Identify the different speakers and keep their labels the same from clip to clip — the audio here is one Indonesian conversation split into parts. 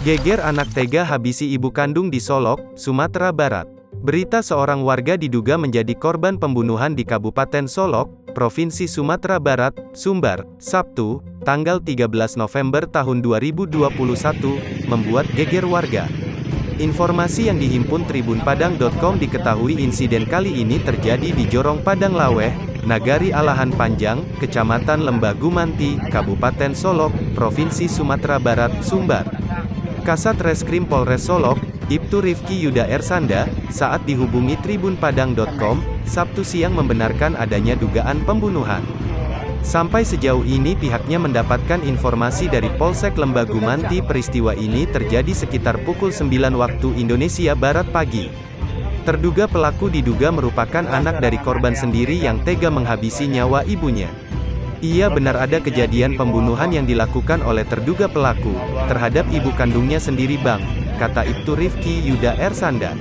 Speaker 1: Geger anak tega habisi ibu kandung di Solok, Sumatera Barat. Berita seorang warga diduga menjadi korban pembunuhan di Kabupaten Solok, Provinsi Sumatera Barat, Sumbar, Sabtu, tanggal 13 November tahun 2021, membuat geger warga. Informasi yang dihimpun tribunpadang.com diketahui insiden kali ini terjadi di Jorong Padang Laweh, Nagari Alahan Panjang, Kecamatan Lembah Gumanti, Kabupaten Solok, Provinsi Sumatera Barat, Sumbar. Kasat Reskrim Polres Solok, Ibtu Rifki Yuda Ersanda, saat dihubungi tribunpadang.com, Sabtu siang membenarkan adanya dugaan pembunuhan. Sampai sejauh ini pihaknya mendapatkan informasi dari Polsek Lembah Gumanti peristiwa ini terjadi sekitar pukul 9 waktu Indonesia Barat pagi. Terduga pelaku diduga merupakan anak dari korban sendiri yang tega menghabisi nyawa ibunya. Iya benar ada kejadian pembunuhan yang dilakukan oleh terduga pelaku, terhadap ibu kandungnya sendiri bang, kata Ibtu Rifki Yuda Ersanda.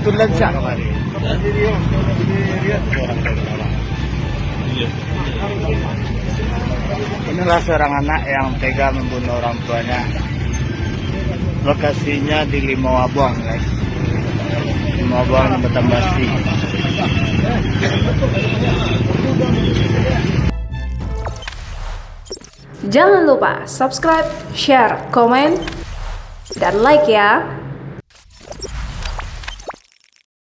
Speaker 2: Kebetulan siya. Inilah seorang anak yang tega membunuh orang tuanya. Lokasinya di Limauabong, guys. Limauabong, Betambasi.
Speaker 3: Jangan lupa subscribe, share, komen, dan like ya.